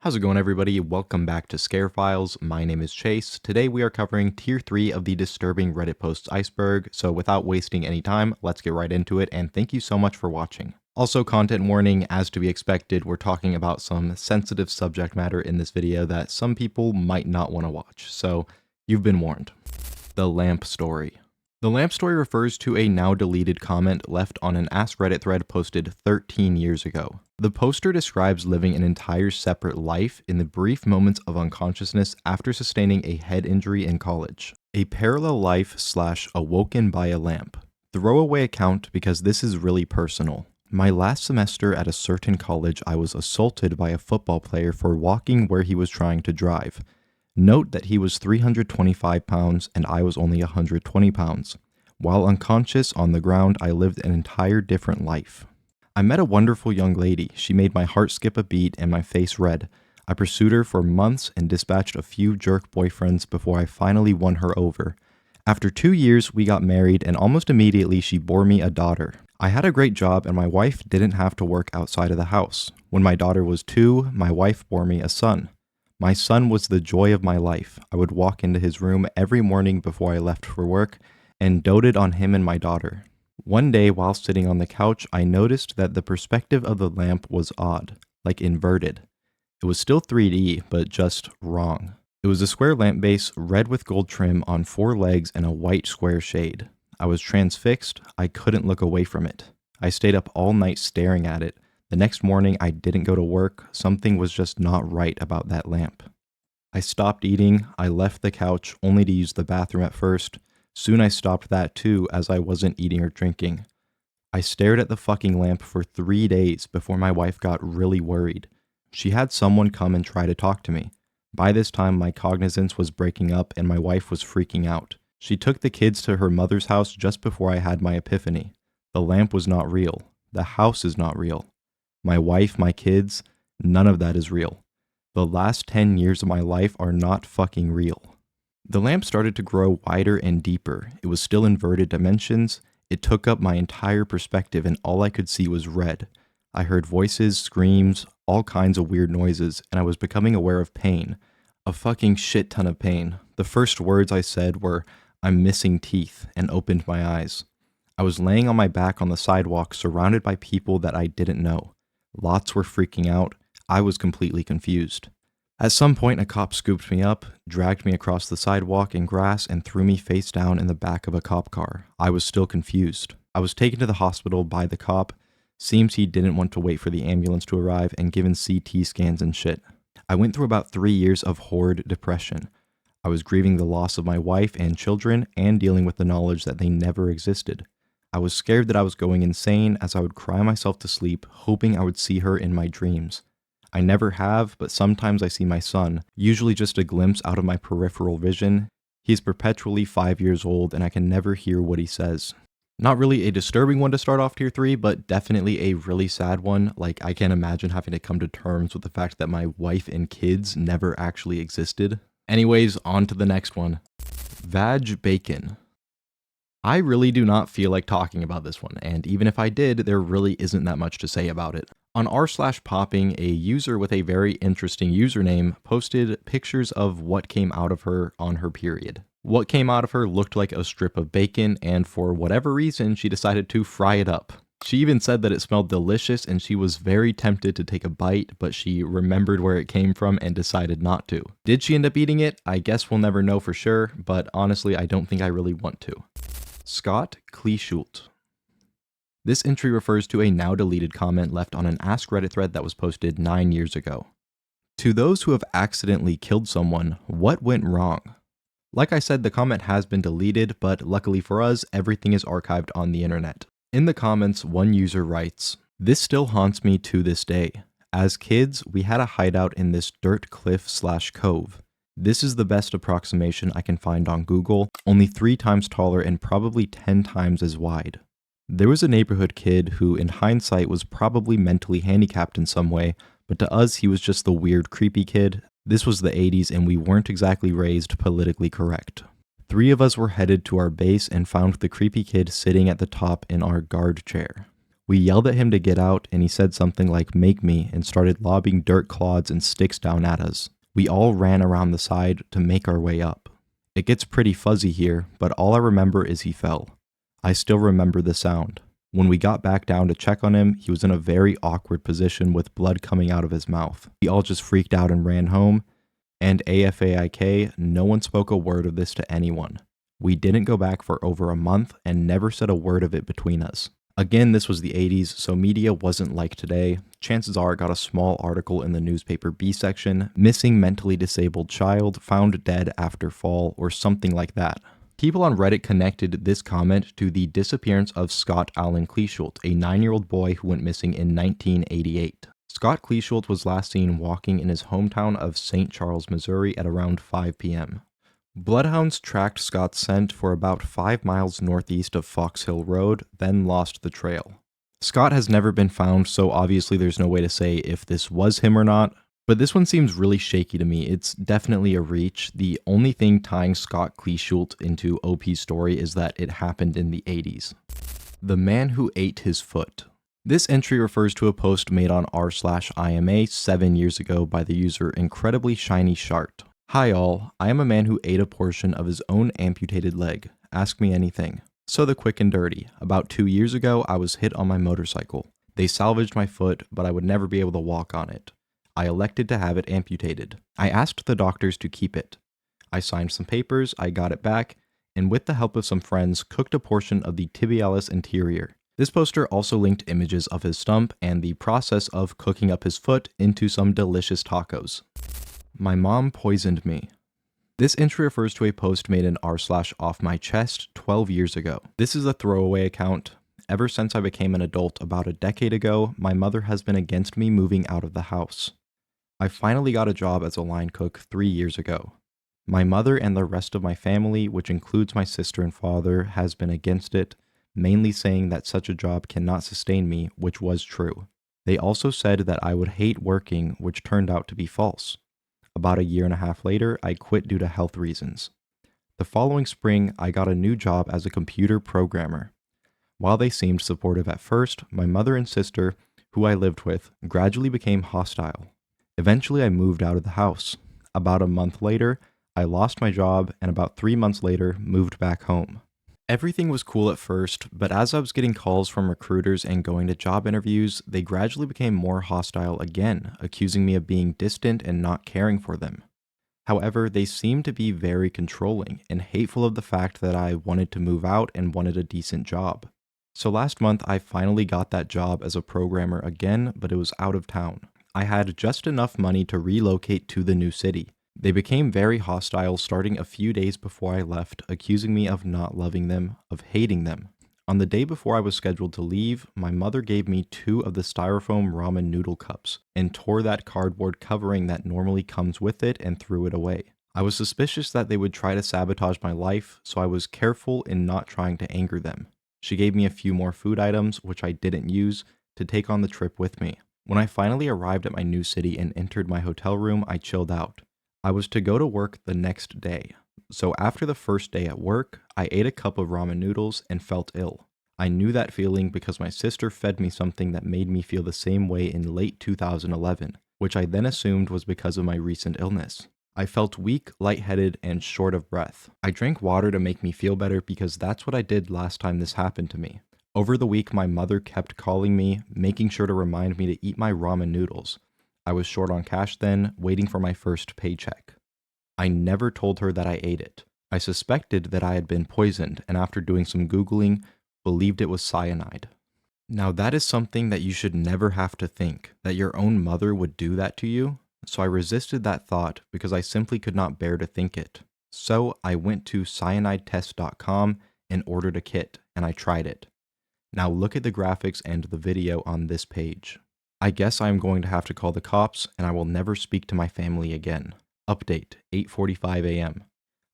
How's it going, everybody? Welcome back to Scare Files. My name is Chase. Today we are covering Tier 3 of the disturbing Reddit posts Iceberg, so without wasting any time, let's get right into it, and thank you so much for watching. Also, content warning, as to be expected, we're talking about some sensitive subject matter in this video that some people might not want to watch, so you've been warned. The lamp story. The lamp story refers to a now deleted comment left on an Ask Reddit thread posted 13 years ago. The poster describes living an entire separate life in the brief moments of unconsciousness after sustaining a head injury in college. A parallel life / awoken by a lamp. Throwaway account because this is really personal. My last semester at a certain college, I was assaulted by a football player for walking where he was trying to drive. Note that he was 325 pounds and I was only 120 pounds. While unconscious on the ground, I lived an entire different life. I met a wonderful young lady. She made my heart skip a beat and my face red. I pursued her for months and dispatched a few jerk boyfriends before I finally won her over. After 2 years, we got married and almost immediately she bore me a daughter. I had a great job and my wife didn't have to work outside of the house. When my daughter was 2, my wife bore me a son. My son was the joy of my life. I would walk into his room every morning before I left for work and doted on him and my daughter. One day, while sitting on the couch, I noticed that the perspective of the lamp was odd, like inverted. It was still 3D, but just wrong. It was a square lamp base, red with gold trim on 4 legs and a white square shade. I was transfixed. I couldn't look away from it. I stayed up all night staring at it. The next morning, I didn't go to work. Something was just not right about that lamp. I stopped eating. I left the couch only to use the bathroom at first. Soon I stopped that too, as I wasn't eating or drinking. I stared at the fucking lamp for 3 days before my wife got really worried. She had someone come and try to talk to me. By this time, my cognizance was breaking up and my wife was freaking out. She took the kids to her mother's house just before I had my epiphany. The lamp was not real. The house is not real. My wife, my kids, none of that is real. The last 10 years of my life are not fucking real. The lamp started to grow wider and deeper. It was still inverted dimensions. It took up my entire perspective and all I could see was red. I heard voices, screams, all kinds of weird noises, and I was becoming aware of pain. A fucking shit ton of pain. The first words I said were, "I'm missing teeth," and opened my eyes. I was laying on my back on the sidewalk surrounded by people that I didn't know. Lots were freaking out. I was completely confused. At some point, a cop scooped me up, dragged me across the sidewalk and grass, and threw me face down in the back of a cop car. I was still confused. I was taken to the hospital by the cop. Seems he didn't want to wait for the ambulance to arrive and given CT scans and shit. I went through about 3 years of horrid depression. I was grieving the loss of my wife and children and dealing with the knowledge that they never existed. I was scared that I was going insane as I would cry myself to sleep, hoping I would see her in my dreams. I never have, but sometimes I see my son, usually just a glimpse out of my peripheral vision. He's perpetually 5 years old and I can never hear what he says. Not really a disturbing one to start off tier 3, but definitely a really sad one. Like, I can't imagine having to come to terms with the fact that my wife and kids never actually existed. Anyways, on to the next one. Vag bacon. I really do not feel like talking about this one, and even if I did, there really isn't that much to say about it. On r/popping, a user with a very interesting username posted pictures of what came out of her on her period. What came out of her looked like a strip of bacon, and for whatever reason, she decided to fry it up. She even said that it smelled delicious and she was very tempted to take a bite, but she remembered where it came from and decided not to. Did she end up eating it? I guess we'll never know for sure, but honestly, I don't think I really want to. Scott Kleschult. This entry refers to a now deleted comment left on an Ask Reddit thread that was posted 9 years ago. To those who have accidentally killed someone, what went wrong? Like I said, the comment has been deleted, but luckily for us, everything is archived on the internet. In the comments, one user writes, "This still haunts me to this day. As kids, we had a hideout in this dirt cliff/cove. This is the best approximation I can find on Google, only 3 times taller and probably 10 times as wide. There was a neighborhood kid who, in hindsight, was probably mentally handicapped in some way, but to us, he was just the weird, creepy kid. This was the 80s and we weren't exactly raised politically correct. 3 of us were headed to our base and found the creepy kid sitting at the top in our guard chair. We yelled at him to get out, and he said something like "make me" and started lobbing dirt clods and sticks down at us. We all ran around the side to make our way up. It gets pretty fuzzy here, but all I remember is he fell. I still remember the sound. When we got back down to check on him, he was in a very awkward position with blood coming out of his mouth. We all just freaked out and ran home, and AFAIK, no one spoke a word of this to anyone. We didn't go back for over a month and never said a word of it between us. Again, this was the 80s, so media wasn't like today. Chances are it got a small article in the newspaper B section, missing mentally disabled child found dead after fall, or something like that. People on Reddit connected this comment to the disappearance of Scott Allen Cleeshult, a 9-year-old boy who went missing in 1988. Scott Cleeshult was last seen walking in his hometown of St. Charles, Missouri at around 5 p.m. Bloodhounds tracked Scott's scent for about 5 miles northeast of Fox Hill Road, then lost the trail. Scott has never been found, so obviously there's no way to say if this was him or not, but this one seems really shaky to me. It's definitely a reach. The only thing tying Scott Cleeshult into OP's story is that it happened in the 80s. The man who ate his foot. This entry refers to a post made on r/IMA 7 years ago by the user Incredibly Shiny Shart. Hi all, I am a man who ate a portion of his own amputated leg. Ask me anything. So the quick and dirty. About 2 years ago, I was hit on my motorcycle. They salvaged my foot, but I would never be able to walk on it. I elected to have it amputated. I asked the doctors to keep it. I signed some papers, I got it back, and with the help of some friends, cooked a portion of the tibialis anterior. This poster also linked images of his stump and the process of cooking up his foot into some delicious tacos. My mom poisoned me. This entry refers to a post made in r/offmychest 12 years ago. This is a throwaway account. Ever since I became an adult about a decade ago, my mother has been against me moving out of the house. I finally got a job as a line cook 3 years ago. My mother and the rest of my family, which includes my sister and father, has been against it, mainly saying that such a job cannot sustain me, which was true. They also said that I would hate working, which turned out to be false. About a year and a half later, I quit due to health reasons. The following spring, I got a new job as a computer programmer. While they seemed supportive at first, my mother and sister, who I lived with, gradually became hostile. Eventually, I moved out of the house. About a month later, I lost my job, and about 3 months later, moved back home. Everything was cool at first, but as I was getting calls from recruiters and going to job interviews, they gradually became more hostile again, accusing me of being distant and not caring for them. However, they seemed to be very controlling and hateful of the fact that I wanted to move out and wanted a decent job. So last month, I finally got that job as a programmer again, but it was out of town. I had just enough money to relocate to the new city. They became very hostile starting a few days before I left, accusing me of not loving them, of hating them. On the day before I was scheduled to leave, my mother gave me 2 of the styrofoam ramen noodle cups and tore that cardboard covering that normally comes with it and threw it away. I was suspicious that they would try to sabotage my life, so I was careful in not trying to anger them. She gave me a few more food items, which I didn't use, to take on the trip with me. When I finally arrived at my new city and entered my hotel room, I chilled out. I was to go to work the next day. So after the first day at work, I ate a cup of ramen noodles and felt ill. I knew that feeling because my sister fed me something that made me feel the same way in late 2011, which I then assumed was because of my recent illness. I felt weak, lightheaded, and short of breath. I drank water to make me feel better because that's what I did last time this happened to me. Over the week, my mother kept calling me, making sure to remind me to eat my ramen noodles. I was short on cash then, waiting for my first paycheck. I never told her that I ate it. I suspected that I had been poisoned, and after doing some Googling, believed it was cyanide. Now that is something that you should never have to think, that your own mother would do that to you. So I resisted that thought because I simply could not bear to think it. So I went to cyanidetest.com and ordered a kit, and I tried it. Now look at the graphics and the video on this page. I guess I am going to have to call the cops, and I will never speak to my family again. Update, 8:45 a.m.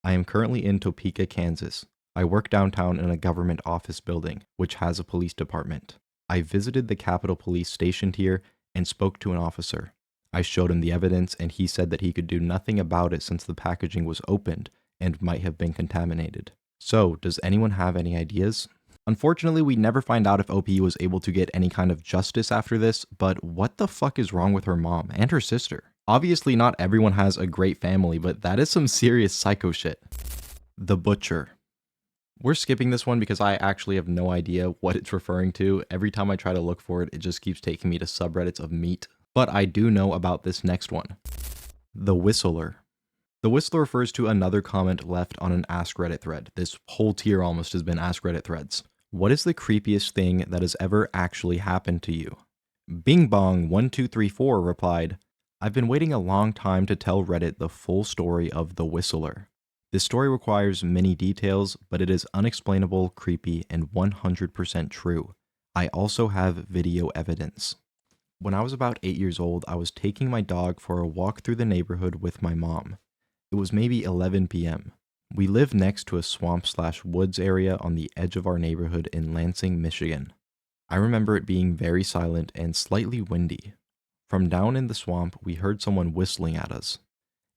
I am currently in Topeka, Kansas. I work downtown in a government office building, which has a police department. I visited the Capitol Police stationed here and spoke to an officer. I showed him the evidence, and he said that he could do nothing about it since the packaging was opened and might have been contaminated. So, does anyone have any ideas? Unfortunately, we never find out if OP was able to get any kind of justice after this, but what the fuck is wrong with her mom and her sister? Obviously, not everyone has a great family, but that is some serious psycho shit. The Butcher. We're skipping this one because I actually have no idea what it's referring to. Every time I try to look for it, it just keeps taking me to subreddits of meat. But I do know about this next one. The Whistler. The Whistler refers to another comment left on an Ask Reddit thread. This whole tier almost has been Ask Reddit threads. What is the creepiest thing that has ever actually happened to you? Bing Bong 1234 replied, I've been waiting a long time to tell Reddit the full story of The Whistler. This story requires many details, but it is unexplainable, creepy, and 100% true. I also have video evidence. When I was about 8 years old, I was taking my dog for a walk through the neighborhood with my mom. It was maybe 11 p.m. We lived next to a swamp/woods area on the edge of our neighborhood in Lansing, Michigan. I remember it being very silent and slightly windy. From down in the swamp, we heard someone whistling at us.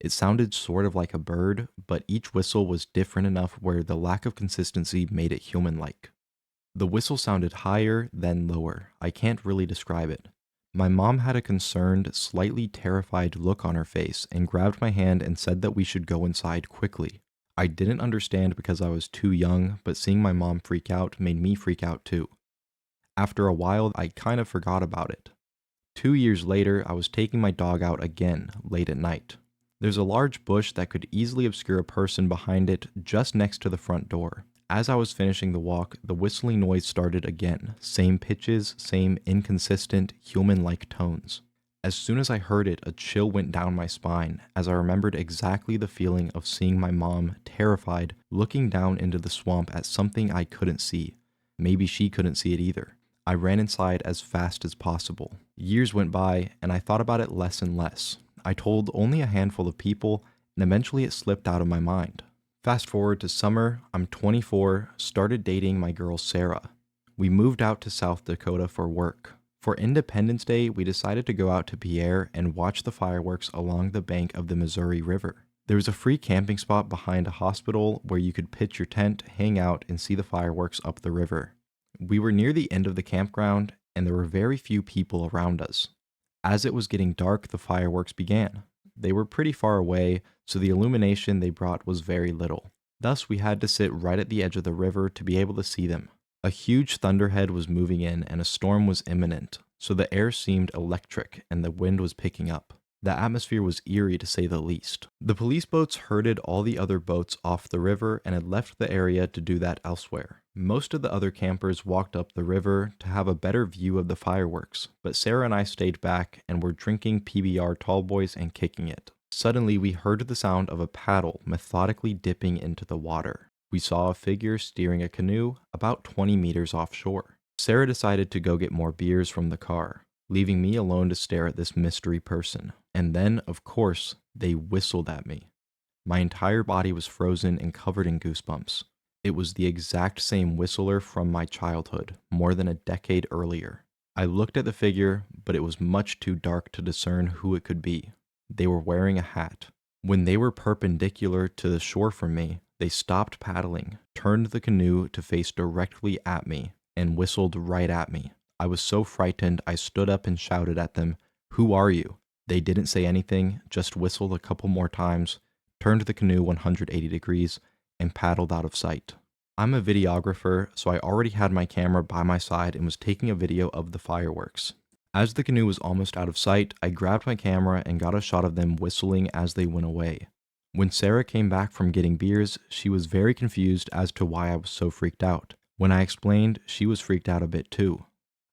It sounded sort of like a bird, but each whistle was different enough where the lack of consistency made it human-like. The whistle sounded higher, then lower. I can't really describe it. My mom had a concerned, slightly terrified look on her face and grabbed my hand and said that we should go inside quickly. I didn't understand because I was too young, but seeing my mom freak out made me freak out too. After a while, I kind of forgot about it. 2 years later, I was taking my dog out again, late at night. There's a large bush that could easily obscure a person behind it just next to the front door. As I was finishing the walk, the whistling noise started again. Same pitches, same inconsistent, human-like tones. As soon as I heard it, a chill went down my spine, as I remembered exactly the feeling of seeing my mom, terrified, looking down into the swamp at something I couldn't see. Maybe she couldn't see it either. I ran inside as fast as possible. Years went by, and I thought about it less and less. I told only a handful of people, and eventually it slipped out of my mind. Fast forward to summer, I'm 24, started dating my girl Sarah. We moved out to South Dakota for work. For Independence Day, we decided to go out to Pierre and watch the fireworks along the bank of the Missouri River. There was a free camping spot behind a hospital where you could pitch your tent, hang out, and see the fireworks up the river. We were near the end of the campground, and there were very few people around us. As it was getting dark, the fireworks began. They were pretty far away, so the illumination they brought was very little. Thus, we had to sit right at the edge of the river to be able to see them. A huge thunderhead was moving in and a storm was imminent, so the air seemed electric and the wind was picking up. The atmosphere was eerie to say the least. The police boats herded all the other boats off the river and had left the area to do that elsewhere. Most of the other campers walked up the river to have a better view of the fireworks, but Sarah and I stayed back and were drinking PBR tallboys and kicking it. Suddenly, we heard the sound of a paddle methodically dipping into the water. We saw a figure steering a canoe about 20 meters offshore. Sarah decided to go get more beers from the car, leaving me alone to stare at this mystery person. And then, of course, they whistled at me. My entire body was frozen and covered in goosebumps. It was the exact same whistler from my childhood, more than a decade earlier. I looked at the figure, but it was much too dark to discern who it could be. They were wearing a hat. When they were perpendicular to the shore from me, they stopped paddling, turned the canoe to face directly at me, and whistled right at me. I was so frightened, I stood up and shouted at them, "Who are you?" They didn't say anything, just whistled a couple more times, turned the canoe 180 degrees, and paddled out of sight. I'm a videographer, so I already had my camera by my side and was taking a video of the fireworks. As the canoe was almost out of sight, I grabbed my camera and got a shot of them whistling as they went away. When Sarah came back from getting beers, she was very confused as to why I was so freaked out. When I explained, she was freaked out a bit too.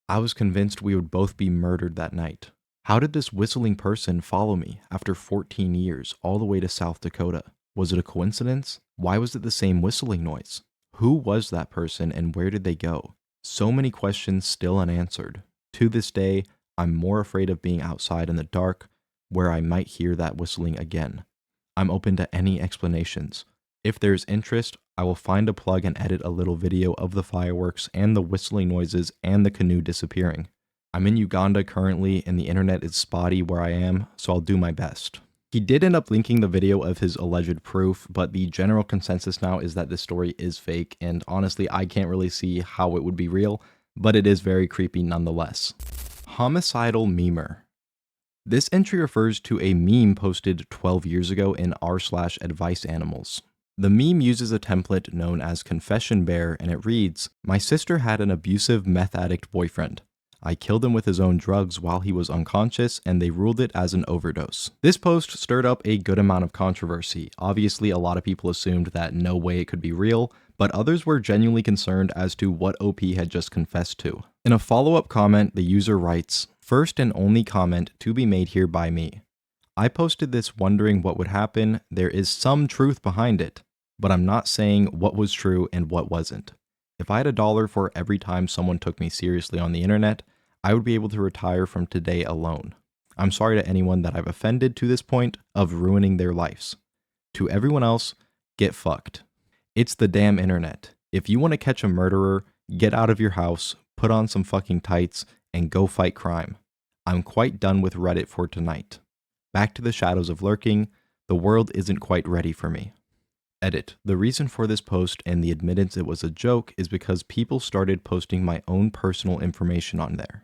I was convinced we would both be murdered that night. How did this whistling person follow me after 14 years all the way to South Dakota? Was it a coincidence? Why was it the same whistling noise? Who was that person and where did they go? So many questions still unanswered. To this day, I'm more afraid of being outside in the dark where I might hear that whistling again. I'm open to any explanations. If there's interest, I will find a plug and edit a little video of the fireworks and the whistling noises and the canoe disappearing. I'm in Uganda currently and the internet is spotty where I am, so I'll do my best. He did end up linking the video of his alleged proof, but the general consensus now is that this story is fake, and honestly, I can't really see how it would be real, but it is very creepy nonetheless. Homicidal memer. This entry refers to a meme posted 12 years ago in r/advice animals. The meme uses a template known as Confession Bear, and it reads, "My sister had an abusive meth addict boyfriend. I killed him with his own drugs while he was unconscious, and they ruled it as an overdose." This post stirred up a good amount of controversy. Obviously, a lot of people assumed that no way it could be real, but others were genuinely concerned as to what OP had just confessed to. In a follow-up comment, the user writes, "First and only comment to be made here by me. I posted this wondering what would happen. There is some truth behind it, but I'm not saying what was true and what wasn't. If I had $1 for every time someone took me seriously on the internet, I would be able to retire from today alone. I'm sorry to anyone that I've offended to this point of ruining their lives. To everyone else, get fucked. It's the damn internet. If you want to catch a murderer, get out of your house, put on some fucking tights, and go fight crime. I'm quite done with Reddit for tonight. Back to the shadows of lurking. The world isn't quite ready for me." Edit. The reason for this post and the admittance it was a joke is because people started posting my own personal information on there.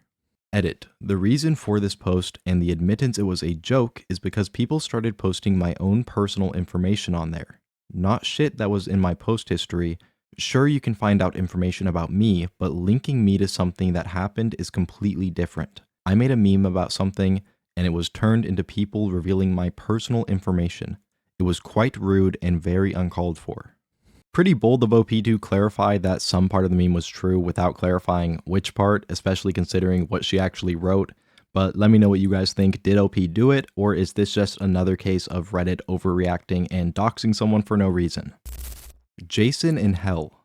Edit. The reason for this post and the admittance it was a joke is because people started posting my own personal information on there. Not shit that was in my post history. Sure, you can find out information about me, but linking me to something that happened is completely different. I made a meme about something, and it was turned into people revealing my personal information. It was quite rude and very uncalled for. Pretty bold of OP to clarify that some part of the meme was true without clarifying which part, especially considering what she actually wrote. But let me know what you guys think. Did OP do it, or is this just another case of Reddit overreacting and doxing someone for no reason? Jason in Hell.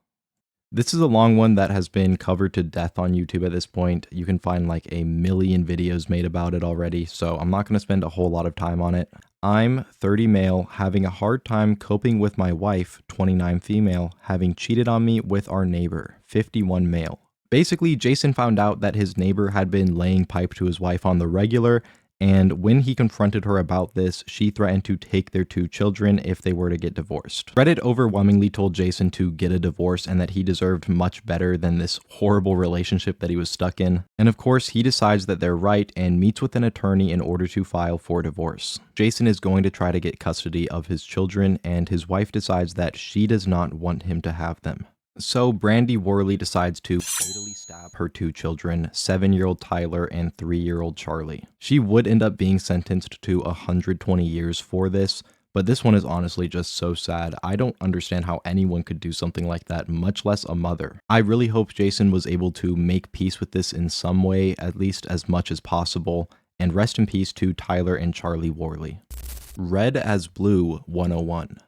This is a long one that has been covered to death on YouTube at this point. You can find like a million videos made about it already, so I'm not going to spend a whole lot of time on it. I'm 30 male, having a hard time coping with my wife, 29 female, having cheated on me with our neighbor, 51 male. Basically, Jason found out that his neighbor had been laying pipe to his wife on the regular, and when he confronted her about this, she threatened to take their 2 children if they were to get divorced. Reddit overwhelmingly told Jason to get a divorce and that he deserved much better than this horrible relationship that he was stuck in. And of course, he decides that they're right and meets with an attorney in order to file for divorce. Jason is going to try to get custody of his children, and his wife decides that she does not want him to have them. So Brandy Worley decides to fatally stab her 2 children, 7-year-old Tyler and 3-year-old Charlie. She would end up being sentenced to 120 years for this, but this one is honestly just so sad. I don't understand how anyone could do something like that, much less a mother. I really hope Jason was able to make peace with this in some way, at least as much as possible, and rest in peace to Tyler and Charlie Worley. Red as Blue 101.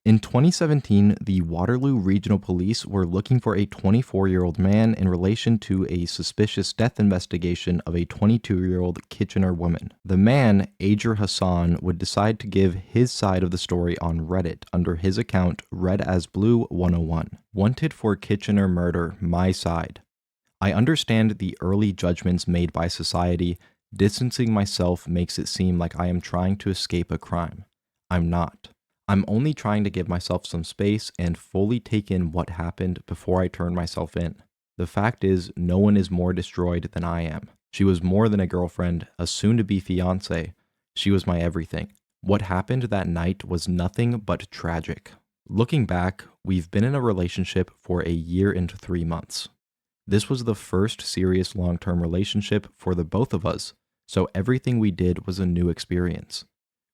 In 2017, the Waterloo Regional Police were looking for a 24-year-old man in relation to a suspicious death investigation of a 22-year-old Kitchener woman. The man, Ajer Hassan, would decide to give his side of the story on Reddit under his account Red as Blue 101. Wanted for Kitchener murder, my side. I understand the early judgments made by society. Distancing myself makes it seem like I am trying to escape a crime. I'm not. I'm only trying to give myself some space and fully take in what happened before I turn myself in. The fact is, no one is more destroyed than I am. She was more than a girlfriend, a soon-to-be fiancé. She was my everything. What happened that night was nothing but tragic. Looking back, we've been in a relationship for a year and 3 months. This was the first serious long-term relationship for the both of us, so everything we did was a new experience.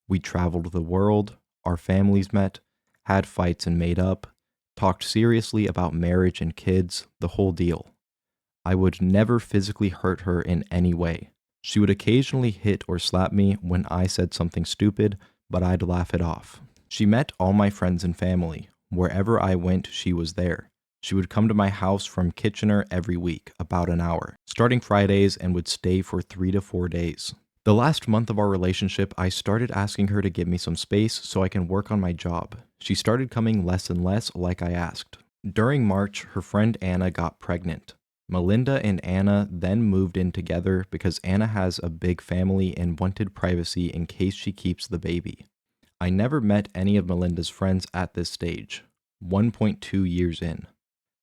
We traveled the world, our families met, had fights and made up, talked seriously about marriage and kids, the whole deal. I would never physically hurt her in any way. She would occasionally hit or slap me when I said something stupid, but I'd laugh it off. She met all my friends and family. Wherever I went, she was there. She would come to my house from Kitchener every week, about an hour, starting Fridays, and would stay for 3 to 4 days. The last month of our relationship, I started asking her to give me some space so I can work on my job. She started coming less and less like I asked. During March, her friend Anna got pregnant. Melinda and Anna then moved in together because Anna has a big family and wanted privacy in case she keeps the baby. I never met any of Melinda's friends at this stage, 1.2 years in.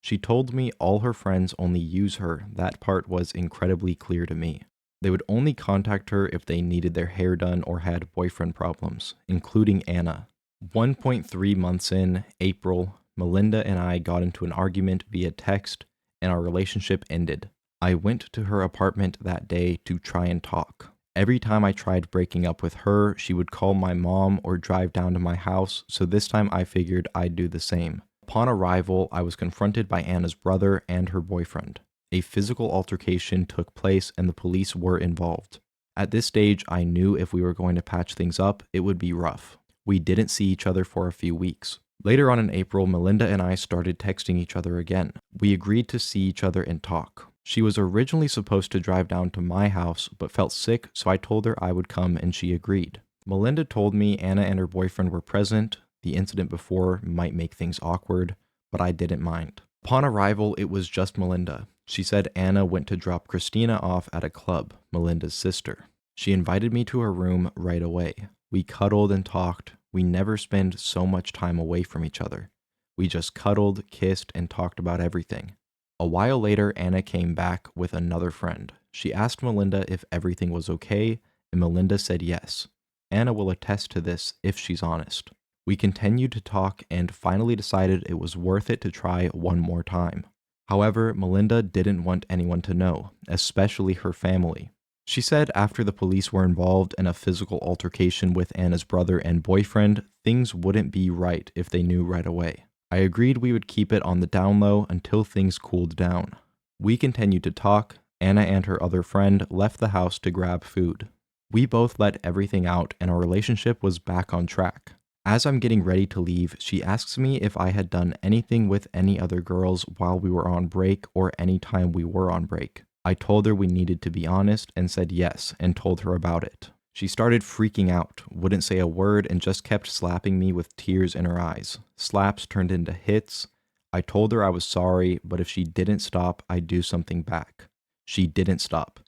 She told me all her friends only use her. That part was incredibly clear to me. They would only contact her if they needed their hair done or had boyfriend problems, including Anna. 1.3 months in, April, Melinda and I got into an argument via text, and our relationship ended. I went to her apartment that day to try and talk. Every time I tried breaking up with her, she would call my mom or drive down to my house, so this time I figured I'd do the same. Upon arrival, I was confronted by Anna's brother and her boyfriend. A physical altercation took place and the police were involved. At this stage, I knew if we were going to patch things up, it would be rough. We didn't see each other for a few weeks. Later on in April, Melinda and I started texting each other again. We agreed to see each other and talk. She was originally supposed to drive down to my house, but felt sick, so I told her I would come and she agreed. Melinda told me Anna and her boyfriend were present. The incident before might make things awkward, but I didn't mind. Upon arrival, it was just Melinda. She said Anna went to drop Christina off at a club, Melinda's sister. She invited me to her room right away. We cuddled and talked. We never spent so much time away from each other. We just cuddled, kissed, and talked about everything. A while later, Anna came back with another friend. She asked Melinda if everything was okay, and Melinda said yes. Anna will attest to this if she's honest. We continued to talk and finally decided it was worth it to try one more time. However, Melinda didn't want anyone to know, especially her family. She said after the police were involved in a physical altercation with Anna's brother and boyfriend, things wouldn't be right if they knew right away. I agreed we would keep it on the down low until things cooled down. We continued to talk. Anna and her other friend left the house to grab food. We both let everything out and our relationship was back on track. As I'm getting ready to leave, she asks me if I had done anything with any other girls while we were on break or any time we were on break. I told her we needed to be honest and said yes and told her about it. She started freaking out, wouldn't say a word, and just kept slapping me with tears in her eyes. Slaps turned into hits. I told her I was sorry, but if she didn't stop, I'd do something back. She didn't stop.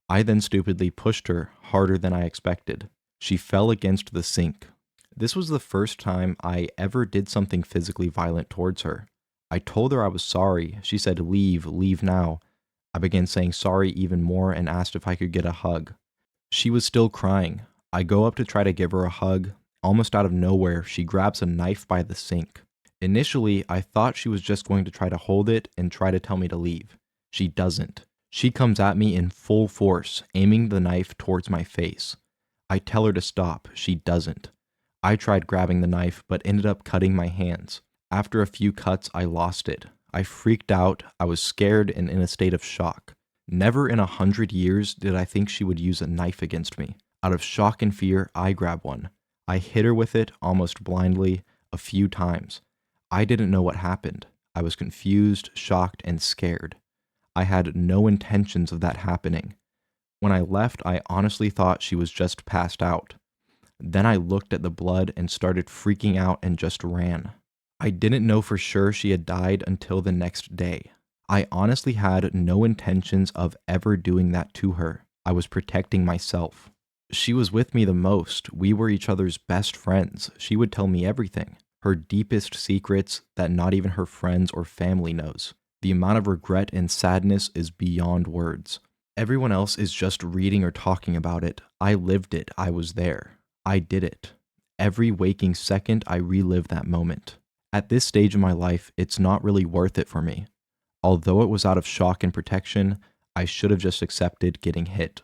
I then stupidly pushed her harder than I expected. She fell against the sink. This was the first time I ever did something physically violent towards her. I told her I was sorry. She said, leave now. I began saying sorry even more and asked if I could get a hug. She was still crying. I go up to try to give her a hug. Almost out of nowhere, she grabs a knife by the sink. Initially, I thought she was just going to try to hold it and try to tell me to leave. She doesn't. She comes at me in full force, aiming the knife towards my face. I tell her to stop. She doesn't. I tried grabbing the knife, but ended up cutting my hands. After a few cuts, I lost it. I freaked out. I was scared and in a state of shock. Never in 100 years did I think she would use a knife against me. Out of shock and fear, I grab one. I hit her with it almost blindly a few times. I didn't know what happened. I was confused, shocked, and scared. I had no intentions of that happening. When I left, I honestly thought she was just passed out. Then I looked at the blood and started freaking out and just ran. I didn't know for sure she had died until the next day. I honestly had no intentions of ever doing that to her. I was protecting myself. She was with me the most. We were each other's best friends. She would tell me everything. Her deepest secrets that not even her friends or family knows. The amount of regret and sadness is beyond words. Everyone else is just reading or talking about it. I lived it. I was there. I did it. Every waking second, I relive that moment. At this stage of my life, it's not really worth it for me. Although it was out of shock and protection, I should have just accepted getting hit.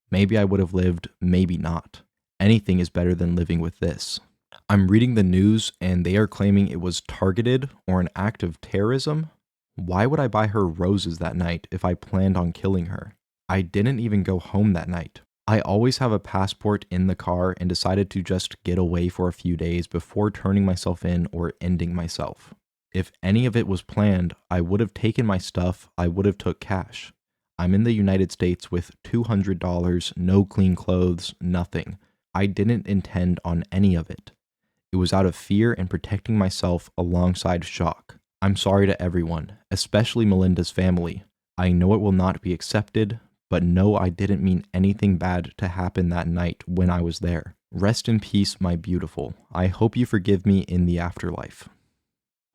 Maybe I would have lived, maybe not. Anything is better than living with this. I'm reading the news and they are claiming it was targeted or an act of terrorism. Why would I buy her roses that night if I planned on killing her? I didn't even go home that night. I always have a passport in the car and decided to just get away for a few days before turning myself in or ending myself. If any of it was planned, I would have taken my stuff, I would have took cash. I'm in the United States with $200, no clean clothes, nothing. I didn't intend on any of it. It was out of fear and protecting myself alongside shock. I'm sorry to everyone, especially Melinda's family. I know it will not be accepted, but no, I didn't mean anything bad to happen that night when I was there. Rest in peace, my beautiful. I hope you forgive me in the afterlife.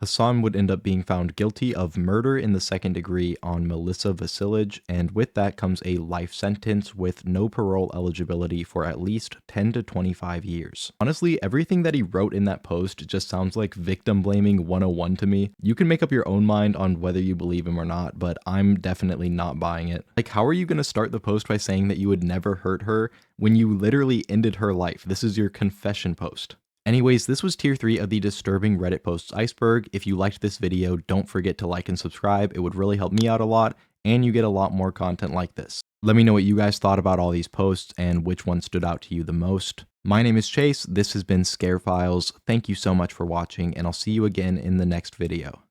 Hassan would end up being found guilty of murder in the second degree on Melissa Vasilij, and with that comes a life sentence with no parole eligibility for at least 10 to 25 years. Honestly, everything that he wrote in that post just sounds like victim blaming 101 to me. You can make up your own mind on whether you believe him or not, but I'm definitely not buying it. Like, how are you going to start the post by saying that you would never hurt her when you literally ended her life? This is your confession post. Anyways, this was tier 3 of the disturbing Reddit posts Iceberg. If you liked this video, don't forget to like and subscribe. It would really help me out a lot, and you get a lot more content like this. Let me know what you guys thought about all these posts and which one stood out to you the most. My name is Chase. This has been Scare Files. Thank you so much for watching, and I'll see you again in the next video.